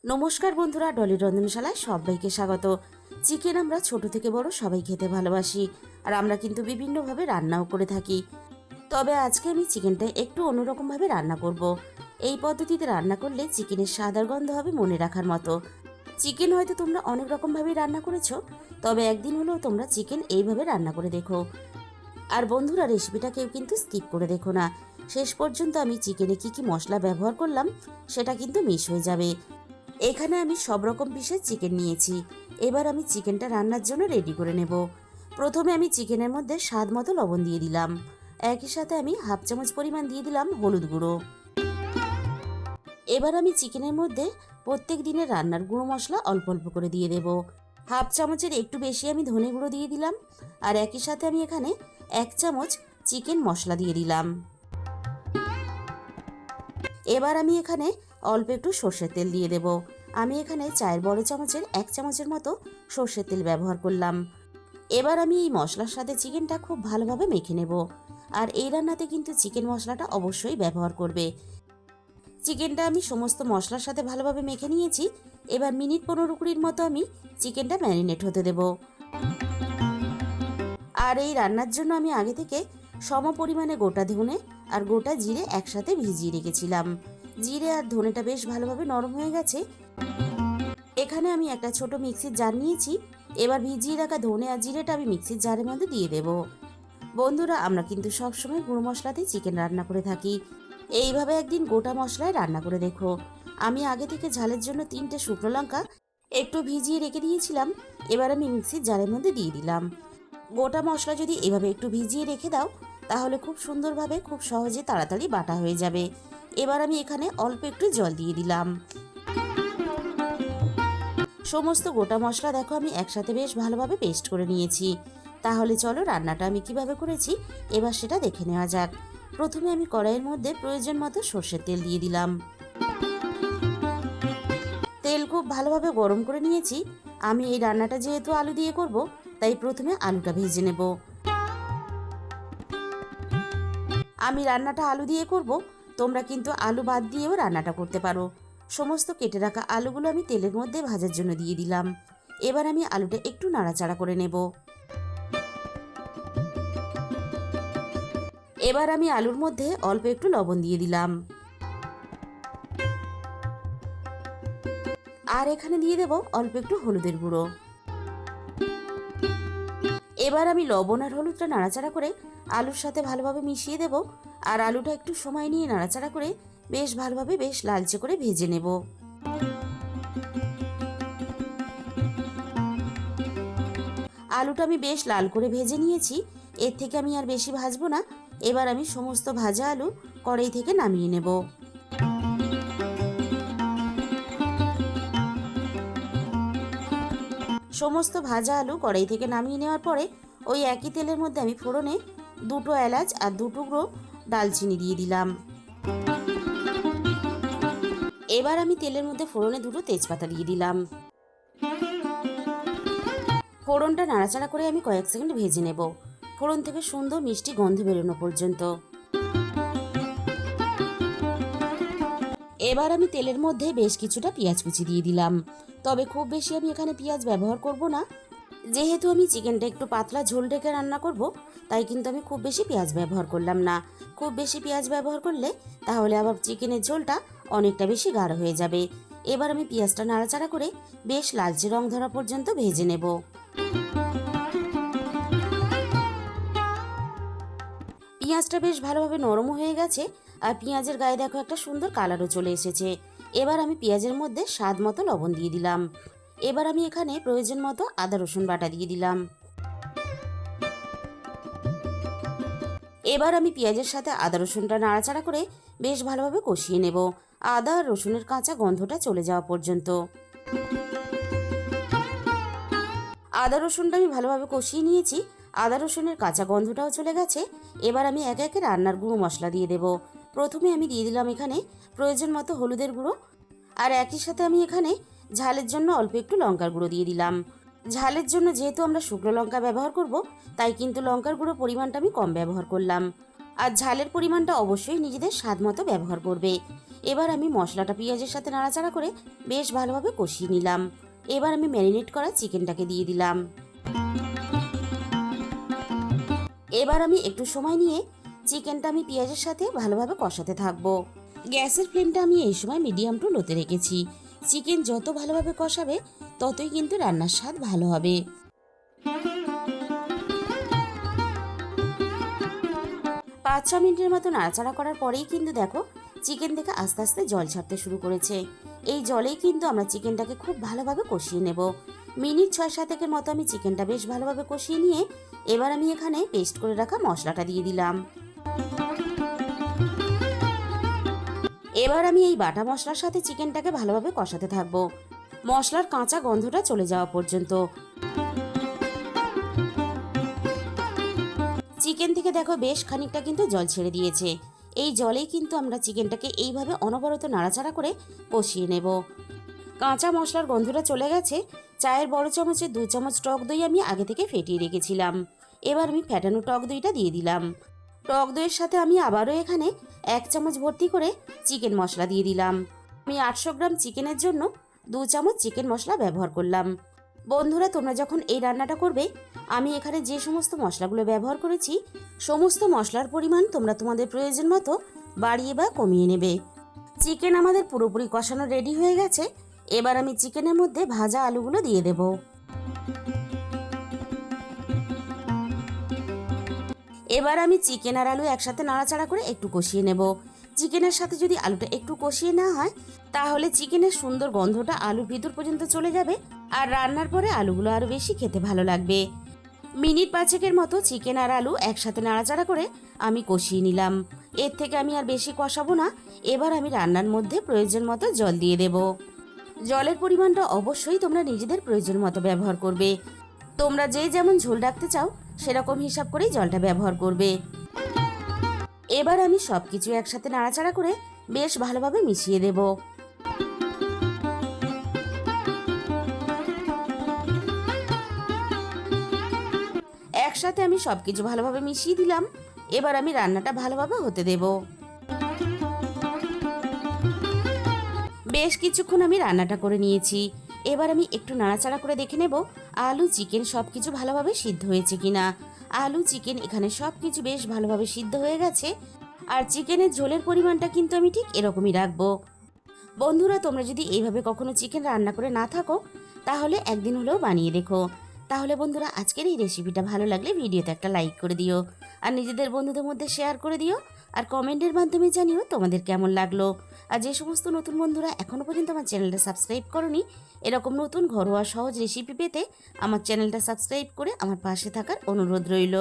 নমস্কার বন্ধুরা, ডলি রন্ধনশালায় সবাইকে স্বাগত। চিকেন আমরা ছোট থেকে বড় সবাই খেতে ভালোবাসি, আর আমরা কিন্তু বিভিন্নভাবে রান্নাও করে থাকি। তবে আজকে আমি চিকেনটা একটু অন্যরকমভাবে রান্না করব। এই পদ্ধতিতে রান্না করলে চিকেনের স্বাদ আর গন্ধ হবে মনে রাখার মতো। চিকেন হয়তো তোমরা অনেক রকমভাবেই রান্না করেছো, তবে একদিন হলেও তোমরা চিকেন এইভাবে রান্না করে দেখো। আর বন্ধুরা, রেসিপিটা কেউ কিন্তু স্কিপ করে দেখো না, শেষ পর্যন্ত আমি চিকেনে কি কি মশলা ব্যবহার করলাম সেটা কিন্তু মিস হয়ে যাবে। এখানে আমি সব রকম পিসের চিকেন নিয়েছি। এবার আমি চিকেনটা রান্নার জন্য রেডি করে নেব। প্রথমে আমি চিকেনের মধ্যে স্বাদ মতো লবণ দিয়ে দিলাম। একই সাথে আমি হাফ চামচ পরিমাণ দিয়ে দিলাম হলুদ গুঁড়ো। এবার আমি চিকেনের মধ্যে প্রত্যেক দিনের রান্নার গুঁড়ো মশলা অল্প অল্প করে দিয়ে দেব। হাফ চামচের একটু বেশি আমি ধনে গুঁড়ো দিয়ে দিলাম, আর একই সাথে আমি এখানে 1 চামচ চিকেন মশলা দিয়ে দিলাম। এবার আমি এখানে অল্প একটু সর্ষের তেল দিয়ে দেব। আমি এখানে 4 বড় চামচের 1 চামচের মতো সর্ষের তেল ব্যবহার করলাম। এবার আমি এই মশলার সাথে চিকেনটা খুব ভালোভাবে মেখে নেব। আর এই রান্নাতে কিন্তু চিকেন মশলাটা অবশ্যই ব্যবহার করবে। চিকেনটা আমি সমস্ত মশলার সাথে ভালোভাবে মেখে নিয়েছি। এবার মিনিট 15-20 মতো আমি চিকেনটা ম্যারিনেট হতে দেব। আর এই রান্নার জন্য আমি আগে থেকে সম পরিমাণে গোটা ধনে আর গোটা জিরে একসাথে ভিজিয়ে রেখেছিলাম। জিরে আর ধনেটা বেশ ভালোভাবে নরম হয়ে গেছে। এখানে আমি একটা ছোট মিক্সির জার নিয়েছি। এবার ভিজিয়ে রাখা ধনে আর জিরেটা আমি মিক্সির জারের মধ্যে দিয়ে দেব। বন্ধুরা, আমরা কিন্তু সবসময় গুঁড়ো মশলাতেই চিকেন রান্না করে থাকি। এইভাবে একদিন গোটা মশলায় রান্না করে দেখো। আমি আগে থেকে ঝালের জন্য 3টে শুকনো লঙ্কা একটু ভিজিয়ে রেখে দিয়েছিলাম। এবার আমি মিক্সির জারের মধ্যে দিয়ে দিলাম। গোটা মশলা যদি এভাবে একটু ভিজিয়ে রেখে দাও, তাহলে খুব সুন্দরভাবে খুব সহজে তাড়াতাড়ি বাটা হয়ে যাবে। এবার আমি এখানে অল্প একটু জল দিয়ে দিলাম। সমস্ত গোটা মশলা দেখো আমি একসাথে বেশ ভালোভাবে পেস্ট করে নিয়েছি। তাহলে চলো রান্নাটা আমি কিভাবে করেছি এবার সেটা দেখে নেওয়া যাক। প্রথমে আমি কড়াইয়ের মধ্যে প্রয়োজন মতো সর্ষের তেল দিয়ে দিলাম। তেল খুব ভালোভাবে গরম করে নিয়েছি। আমি এই রান্নাটা যেহেতু আলু দিয়ে করব, তাই প্রথমে আলুটা ভেজে নেব। আমি রান্নাটা আলু দিয়ে করব, তোমরা কিন্তু আলু বাদ দিয়েও রান্নাটা করতে পারো। সমস্ত কেটে রাখা আলুগুলো আমি তেলের মধ্যে ভাজার জন্য দিয়ে দিলাম। এবার আমি আলুটা একটু নাড়াচাড়া করে নেব। এবার আমি আলুর মধ্যে অল্প একটু লবণ দিয়ে দিলাম। আর এখানে দিয়ে দেব অল্প একটু হলুদের গুঁড়ো। এবার আমি লবণ আর হলুদটা নাড়াচাড়া করে আলুর সাথে ভালোভাবে মিশিয়ে দেব। আর আলুটা একটু সময় নিয়ে নাড়াচাড়া করে বেশ ভালোভাবে বেশ লালচে করে ভেজে নেব। আলুটা আমি বেশ লাল করে ভেজে নিয়েছি। এর থেকে আমি আর বেশি ভাজবো না। এবার আমি সমস্ত ভাজা আলু কড়াই থেকে নামিয়ে নেব। সমস্ত ভাজা আলু কড়াই থেকে নামিয়ে নেওয়ার পরে ওই একই তেলের মধ্যে আমি ফোড়নে 2টো এলাচ আর 2 টুকরো দালচিনি দিয়ে দিলাম। এবার আমি তেলের মধ্যে ফোড়নে 2টো তেজপাতা দিয়ে দিলাম। ফোড়নটা নাড়াচাড়া করে আমি কয়েক সেকেন্ড ভেজে নেব, ফোড়ন থেকে সুন্দর মিষ্টি গন্ধ বেরোনো পর্যন্ত। এবার আমি তেলের মধ্যে বেশ কিছুটা পেঁয়াজ কুচি দিয়ে দিলাম। তবে খুব বেশি আমি এখানে পেঁয়াজ ব্যবহার করব না, যেহেতু আমি চিকেনটা একটু পাতলা ঝোল রেখে রান্না করব, তাই কিন্তু আমি খুব বেশি পেঁয়াজ ব্যবহার করলাম না। খুব বেশি পেঁয়াজ ব্যবহার করলে তাহলে আবার চিকেনের ঝোলটা অনেকটা বেশি গাঢ় হয়ে যাবে। এবার আমি পেঁয়াজটা নাড়াচাড়া করে বেশ লালচে রং ধরা পর্যন্ত ভেজে নেব। পেঁয়াজটা বেশ ভালোভাবে নরম হয়ে গেছে, আর পেঁয়াজের গায়ে দেখো একটা সুন্দর কালারও চলে এসেছে। এবার আমি পেঁয়াজের মধ্যে স্বাদ মতো লবণ দিয়ে দিলাম। এবার আমি এখানে প্রয়োজন মতো আদা রসুন বাটা দিয়ে দিলাম। এবার আমি পেঁয়াজের সাথে আদা রসুনটা নাড়াচাড়া করে বেশ ভালোভাবে কষিয়ে নেব, আদা আর রসুনের কাঁচা গন্ধটা চলে যাওয়া পর্যন্ত। আদা রসুনটা আমি ভালোভাবে কষিয়ে নিয়েছি, আদা রসুনের কাঁচা গন্ধটাও চলে গেছে। এবার আমি একে একে রান্নার গুঁড়ো মশলা দিয়ে দেব। প্রথমে আমি দিয়ে দিলাম এখানে প্রয়োজন মতো হলুদের গুঁড়ো, আর একই সাথে আমি এখানে ঝালের জন্য অল্প একটু লঙ্কার গুঁড়ো দিয়ে দিলাম। ঝালের জন্য যেহেতু আমরা শুকনো লঙ্কা ব্যবহার করব, তাই কিন্তু লঙ্কার গুঁড়ো পরিমাণটা আমি কম ব্যবহার করলাম। আর ঝালের পরিমাণটা অবশ্যই নিজেদের স্বাদ মতো ব্যবহার করবে। এবার আমি মশলাটা পেঁয়াজের সাথে নাড়াচাড়া করে বেশ ভালোভাবে কষিয়ে নিলাম। এবার আমি ম্যারিনেট করা চিকেনটাকে দিয়ে দিলাম। এবার আমি একটু সময় নিয়ে চিকেনটা আমি পেঁয়াজের সাথে ভালোভাবে কষাতে থাকবো। গ্যাসের ফ্লেমটা আমি এই সময় মিডিয়াম টু লোতে রেখেছি। চিকেন যত ভালোভাবে কষাবে ততই কিন্তু রান্নার স্বাদ ভালো হবে। 5-6 মিনিটের মতো নাড়াচাড়া করার পরেই কিন্তু দেখো চিকেন থেকে আস্তে আস্তে জল ছাড়তে শুরু করেছে। এই জলেই কিন্তু আমরা চিকেনটাকে খুব ভালোভাবে কষিয়ে নেব। মিনিট 6-7 মতো আমি চিকেনটা বেশ ভালোভাবে কষিয়ে নিয়ে এবার আমি এখানে পেস্ট করে রাখা মশলাটা দিয়ে দিলাম। এবার আমি এই বাটা মশলার সাথে চিকেনটাকে ভালোভাবে কষাতে থাকবো, মশলার কাঁচা গন্ধটা চলে যাওয়া পর্যন্ত। চিকেন থেকে দেখো বেশ খানিকটা কিন্তু জল ছেড়ে দিয়েছে। এই জলেই কিন্তু আমরা চিকেনটাকে এইভাবে অনবরত নাড়াচাড়া করে কষিয়ে নেব। কাঁচা মশলার গন্ধটা চলে গেছে। চায়ের বড় চামচে 2 চামচ টক দই আমি আগে থেকে ফেটিয়ে রেখেছিলাম। এবার আমি ফেটানো টক দইটা দিয়ে দিলাম। টক দইয়ের সাথে আমি আবারও এখানে 1 চামচ ভর্তি করে চিকেন মশলা দিয়ে দিলাম। আমি 800 গ্রাম চিকেনের জন্য 2 চামচ চিকেন মশলা ব্যবহার করলাম। বন্ধুরা, তোমরা যখন এই রান্নাটা করবে আমি এখানে যে সমস্ত মশলাগুলো ব্যবহার করেছি সমস্ত মশলার পরিমাণ তোমরা তোমাদের প্রয়োজন মতো বাড়িয়ে বা কমিয়ে নেবে। চিকেন আমাদের পুরোপুরি কষানো রেডি হয়ে গেছে। এবার আমি চিকেনের মধ্যে ভাজা আলুগুলো দিয়ে দেব। এবার আমি চিকেন আর আলু একসাথে নাড়াচাড়া করে একটু কষিয়ে নেব। চিকেনের সাথে যদি আলুটা একটু কষিয়ে না হয় তাহলে চিকেনের সুন্দর গন্ধটা আলুর ভিতর পর্যন্ত চলে যাবে আর রান্নার পরে আলুগুলো আরও বেশি খেতে ভালো লাগবে। মিনিট 5 মতো চিকেন আর আলু একসাথে নাড়াচাড়া করে আমি কষিয়ে নিলাম। এর থেকে আমি আর বেশি কষাবো না। এবার আমি রান্নার মধ্যে প্রয়োজন মতো জল দিয়ে দেব। জলের পরিমাণটা অবশ্যই তোমরা নিজেদের প্রয়োজন মতো ব্যবহার করবে। তোমরা যে যেমন ঝোল রাখতে চাও সেরকম হিসাব করেই জলটা ব্যবহার করবে। এবার আমি সবকিছু একসাথে নাড়াচাড়া করে বেশ ভালোভাবে মিশিয়ে দেব। একসাথে আমি সবকিছু ভালোভাবে মিশিয়ে দিলাম। এবার আমি রান্নাটা ভালোভাবে হতে দেব। বেশ কিছুক্ষণ আমি রান্নাটা করে নিয়েছি। এবার আমি একটু নাড়াচাড়া করে দেখে নেব আলু চিকেন সবকিছু ভালোভাবে সিদ্ধ হয়েছে কিনা। আলু চিকেন এখানে সবকিছু বেশ ভালোভাবে সিদ্ধ হয়ে গেছে। আর চিকেনের ঝোলের পরিমাণটা কিন্তু আমি ঠিক এরকমই রাখবো। বন্ধুরা, তোমরা যদি এইভাবে কখনো চিকেন রান্না করে না থাকো তাহলে একদিন হলেও বানিয়ে দেখো। তাহলে বন্ধুরা, আজকের এই রেসিপিটা ভালো লাগলে ভিডিওতে একটা লাইক করে দিও আর নিজেদের বন্ধুদের মধ্যে শেয়ার করে দিও আর কমেন্টের মাধ্যমে জানিও তোমাদের কেমন লাগলো। আর যে সমস্ত নতুন বন্ধুরা এখনও পর্যন্ত আমার চ্যানেলটা সাবস্ক্রাইব করোনি, এরকম নতুন ঘরোয়া সহজ রেসিপি পেতে আমার চ্যানেলটা সাবস্ক্রাইব করে আমার পাশে থাকার অনুরোধ রইল।